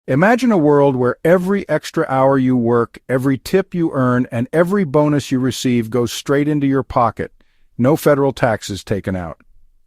Imagine a world where every extra hour you work, every tip you earn, and every bonus you receive goes straight into your pocket. No federal taxes taken out.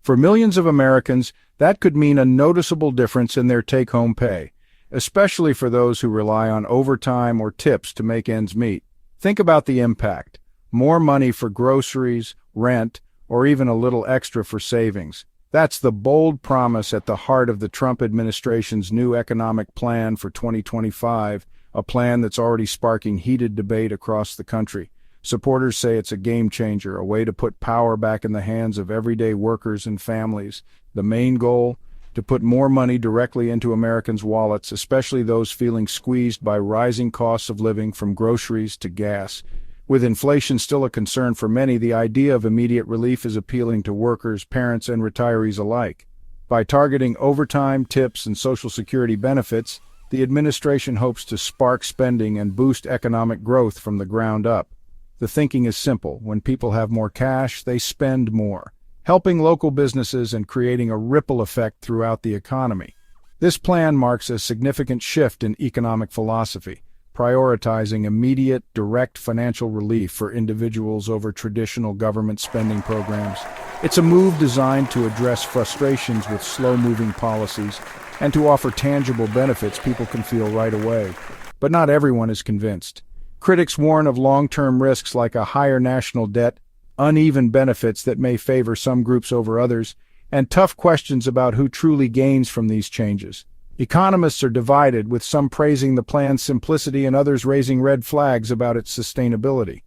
For millions of Americans, that could mean a noticeable difference in their take-home pay, especially for those who rely on overtime or tips to make ends meet. Think about the impact. More money for groceries, rent, or even a little extra for savings. That's the bold promise at the heart of the Trump administration's new economic plan for 2025, a plan that's already sparking heated debate across the country. Supporters say it's a game changer, a way to put power back in the hands of everyday workers and families. The main goal? To put more money directly into Americans' wallets, especially those feeling squeezed by rising costs of living from groceries to gas. With inflation still a concern for many, the idea of immediate relief is appealing to workers, parents, and retirees alike. By targeting overtime, tips, and Social Security benefits, the administration hopes to spark spending and boost economic growth from the ground up. The thinking is simple. When people have more cash, they spend more, helping local businesses and creating a ripple effect throughout the economy. This plan marks a significant shift in economic philosophy, prioritizing immediate, direct financial relief for individuals over traditional government spending programs. It's a move designed to address frustrations with slow-moving policies and to offer tangible benefits people can feel right away. But not everyone is convinced. Critics warn of long-term risks like a higher national debt, uneven benefits that may favor some groups over others, and tough questions about who truly gains from these changes. Economists are divided, with some praising the plan's simplicity and others raising red flags about its sustainability.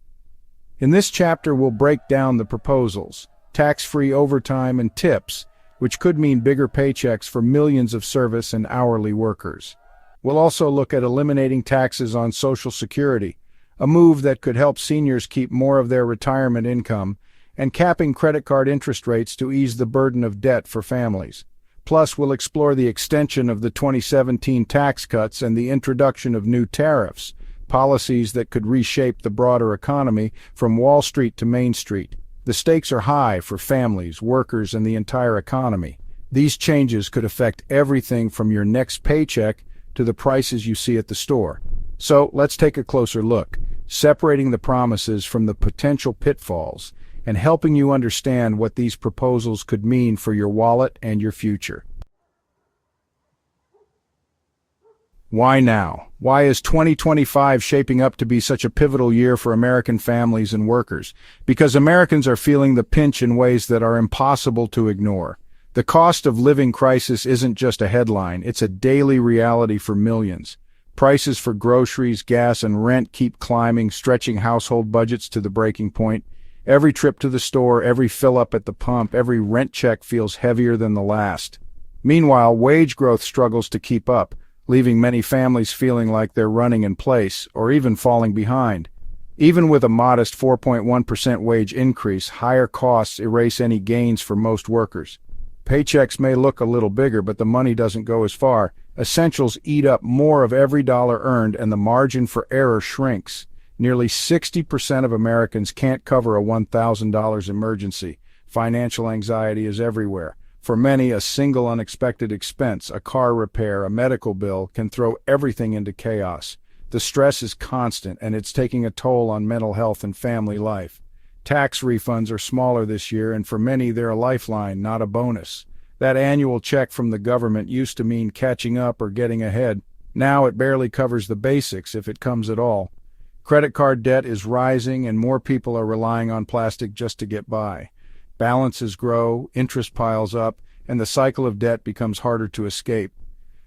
In this chapter, we'll break down the proposals, tax-free overtime and tips, which could mean bigger paychecks for millions of service and hourly workers. We'll also look at eliminating taxes on Social Security, a move that could help seniors keep more of their retirement income, and capping credit card interest rates to ease the burden of debt for families. Plus, we'll explore the extension of the 2017 tax cuts and the introduction of new tariffs, policies that could reshape the broader economy from Wall Street to Main Street. The stakes are high for families, workers, and the entire economy. These changes could affect everything from your next paycheck to the prices you see at the store. So, let's take a closer look, separating the promises from the potential pitfalls, and helping you understand what these proposals could mean for your wallet and your future. Why now? Why is 2025 shaping up to be such a pivotal year for American families and workers? Because Americans are feeling the pinch in ways that are impossible to ignore. The cost of living crisis isn't just a headline, it's a daily reality for millions. Prices for groceries, gas, and rent keep climbing, stretching household budgets to the breaking point. Every trip to the store, every fill-up at the pump, every rent check feels heavier than the last. Meanwhile, wage growth struggles to keep up, leaving many families feeling like they're running in place or even falling behind. Even with a modest 4.1% wage increase, higher costs erase any gains for most workers. Paychecks may look a little bigger, but the money doesn't go as far. Essentials eat up more of every dollar earned, and the margin for error shrinks. Nearly 60% of Americans can't cover a $1,000 emergency. Financial anxiety is everywhere. For many, a single unexpected expense, a car repair, a medical bill, can throw everything into chaos. The stress is constant, and it's taking a toll on mental health and family life. Tax refunds are smaller this year, and for many, they're a lifeline, not a bonus. That annual check from the government used to mean catching up or getting ahead. Now it barely covers the basics, if it comes at all. Credit card debt is rising, and more people are relying on plastic just to get by. Balances grow, interest piles up, and the cycle of debt becomes harder to escape.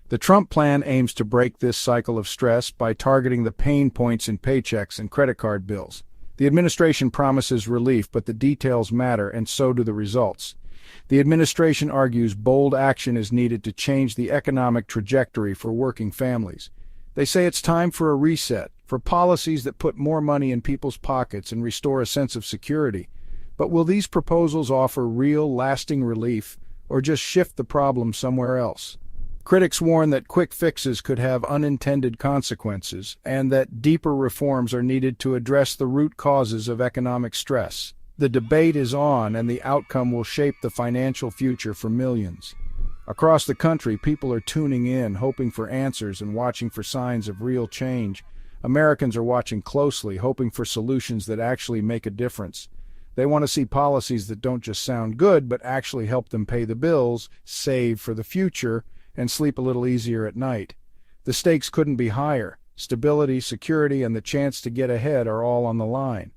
The Trump plan aims to break this cycle of stress by targeting the pain points in paychecks and credit card bills. The administration promises relief, but the details matter, and so do the results. The administration argues bold action is needed to change the economic trajectory for working families. They say it's time for a reset, for policies that put more money in people's pockets and restore a sense of security. But will these proposals offer real, lasting relief, or just shift the problem somewhere else? Critics warn that quick fixes could have unintended consequences, and that deeper reforms are needed to address the root causes of economic stress. The debate is on, and the outcome will shape the financial future for millions. Across the country, people are tuning in, hoping for answers and watching for signs of real change. Americans are watching closely, hoping for solutions that actually make a difference. They want to see policies that don't just sound good, but actually help them pay the bills, save for the future, and sleep a little easier at night. The stakes couldn't be higher. Stability, security, and the chance to get ahead are all on the line.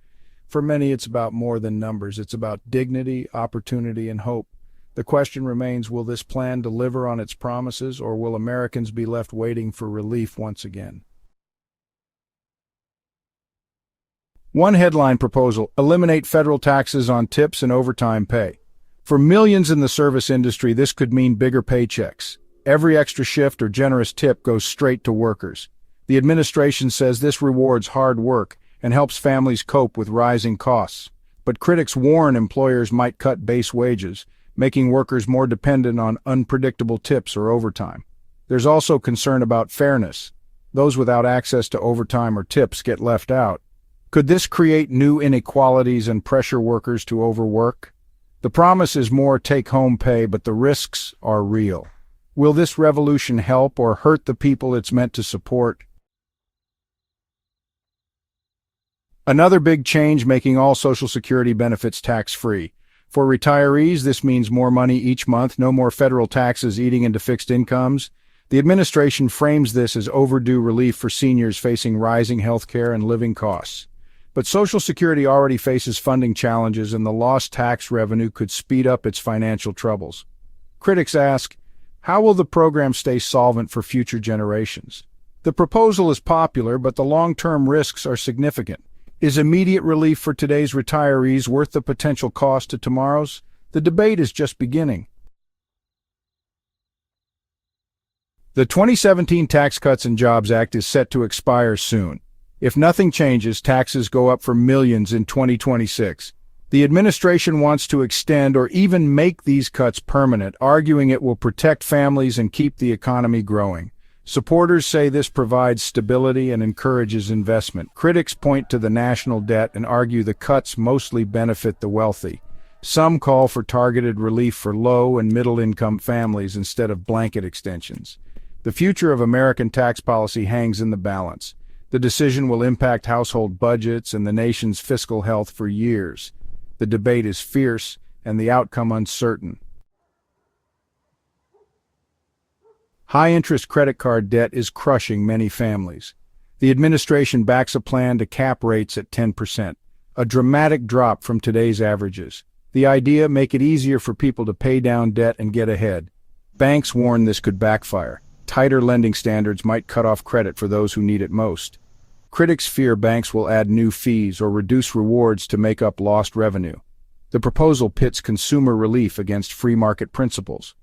For many, it's about more than numbers. It's about dignity, opportunity, and hope. The question remains, will this plan deliver on its promises, or will Americans be left waiting for relief once again? One headline proposal: eliminate federal taxes on tips and overtime pay. For millions in the service industry, this could mean bigger paychecks. Every extra shift or generous tip goes straight to workers. The administration says this rewards hard work and helps families cope with rising costs. But critics warn employers might cut base wages, making workers more dependent on unpredictable tips or overtime. There's also concern about fairness. Those without access to overtime or tips get left out. Could this create new inequalities and pressure workers to overwork? The promise is more take-home pay, but the risks are real. Will this revolution help or hurt the people it's meant to support? Another big change: making all Social Security benefits tax-free. For retirees, this means more money each month, no more federal taxes eating into fixed incomes. The administration frames this as overdue relief for seniors facing rising health care and living costs. But Social Security already faces funding challenges, and the lost tax revenue could speed up its financial troubles. Critics ask, how will the program stay solvent for future generations? The proposal is popular, but the long-term risks are significant. Is immediate relief for today's retirees worth the potential cost to tomorrow's? The debate is just beginning. The 2017 Tax Cuts and Jobs Act is set to expire soon. If nothing changes, taxes go up for millions in 2026. The administration wants to extend or even make these cuts permanent, arguing it will protect families and keep the economy growing. Supporters say this provides stability and encourages investment. Critics point to the national debt and argue the cuts mostly benefit the wealthy. Some call for targeted relief for low and middle-income families instead of blanket extensions. The future of American tax policy hangs in the balance. The decision will impact household budgets and the nation's fiscal health for years. The debate is fierce and the outcome uncertain. High-interest credit card debt is crushing many families. The administration backs a plan to cap rates at 10%, a dramatic drop from today's averages. The idea: make it easier for people to pay down debt and get ahead. Banks warn this could backfire. Tighter lending standards might cut off credit for those who need it most. Critics fear banks will add new fees or reduce rewards to make up lost revenue. The proposal pits consumer relief against free market principles.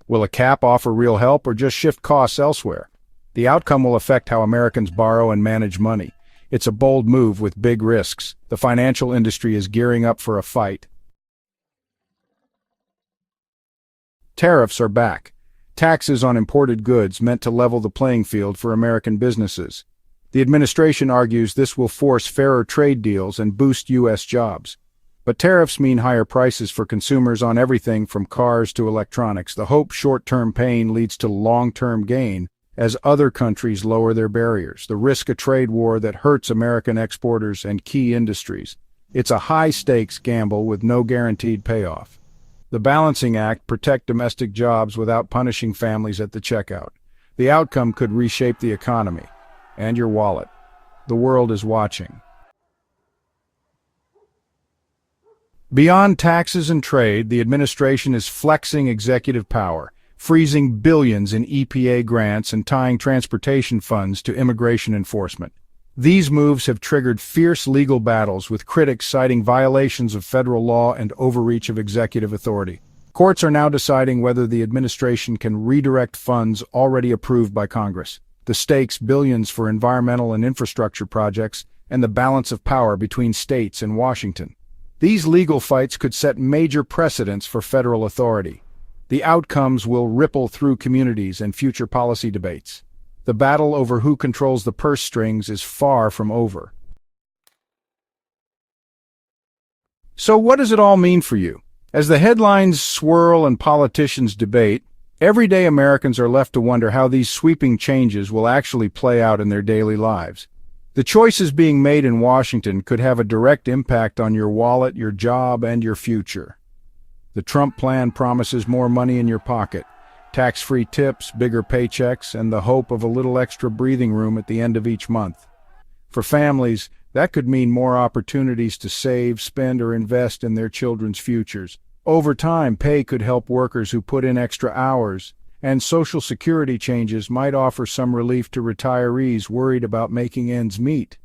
Will a cap offer real help or just shift costs elsewhere? The outcome will affect how Americans borrow and manage money. It's a bold move with big risks. The financial industry is gearing up for a fight. Tariffs are back. Taxes on imported goods meant to level the playing field for American businesses. The administration argues this will force fairer trade deals and boost U.S. jobs. But tariffs mean higher prices for consumers on everything from cars to electronics. The hope short-term pain leads to long-term gain as other countries lower their barriers. The risk: a trade war that hurts American exporters and key industries. It's a high-stakes gamble with no guaranteed payoff. The balancing act: protect domestic jobs without punishing families at the checkout. The outcome could reshape the economy and your wallet. The world is watching. Beyond taxes and trade, the administration is flexing executive power, freezing billions in EPA grants and tying transportation funds to immigration enforcement. These moves have triggered fierce legal battles, with critics citing violations of federal law and overreach of executive authority. Courts are now deciding whether the administration can redirect funds already approved by Congress. The stakes: billions for environmental and infrastructure projects, and the balance of power between states and Washington. These legal fights could set major precedents for federal authority. The outcomes will ripple through communities and future policy debates. The battle over who controls the purse strings is far from over. So what does it all mean for you? As the headlines swirl and politicians debate, Everyday Americans are left to wonder how these sweeping changes will actually play out in their daily lives. The choices being made in Washington could have a direct impact on your wallet, your job, and your future. The Trump plan promises more money in your pocket, tax-free tips, bigger paychecks, and the hope of a little extra breathing room at the end of each month. For families, that could mean more opportunities to save, spend, or invest in their children's futures. Over time, pay could help workers who put in extra hours, and Social Security changes might offer some relief to retirees worried about making ends meet.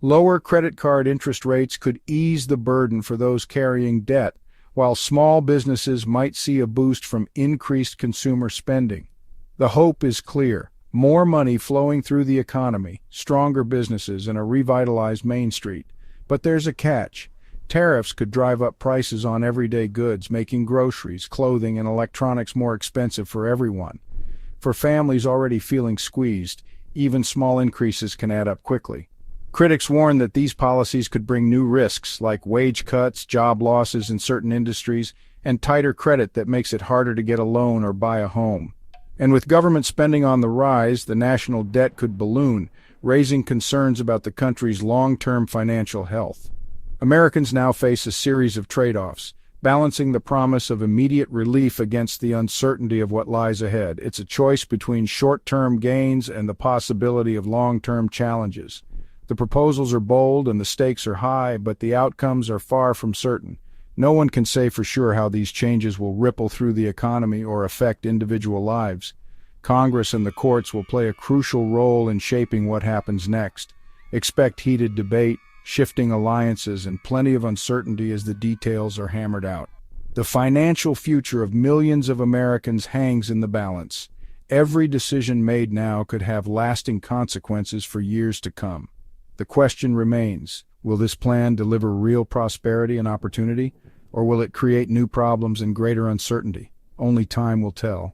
Lower credit card interest rates could ease the burden for those carrying debt, while small businesses might see a boost from increased consumer spending. The hope is clear: more money flowing through the economy, stronger businesses, and a revitalized Main Street. But there's a catch. Tariffs could drive up prices on everyday goods, making groceries, clothing, and electronics more expensive for everyone. For families already feeling squeezed, even small increases can add up quickly. Critics warn that these policies could bring new risks like wage cuts, job losses in certain industries, and tighter credit that makes it harder to get a loan or buy a home. And with government spending on the rise, the national debt could balloon, raising concerns about the country's long-term financial health. Americans now face a series of trade-offs, balancing the promise of immediate relief against the uncertainty of what lies ahead. It's a choice between short-term gains and the possibility of long-term challenges. The proposals are bold and the stakes are high, but the outcomes are far from certain. No one can say for sure how these changes will ripple through the economy or affect individual lives. Congress and the courts will play a crucial role in shaping what happens next. Expect heated debate, shifting alliances, and plenty of uncertainty as the details are hammered out. The financial future of millions of Americans hangs in the balance. Every decision made now could have lasting consequences for years to come. The question remains: will this plan deliver real prosperity and opportunity, or will it create new problems and greater uncertainty? Only time will tell.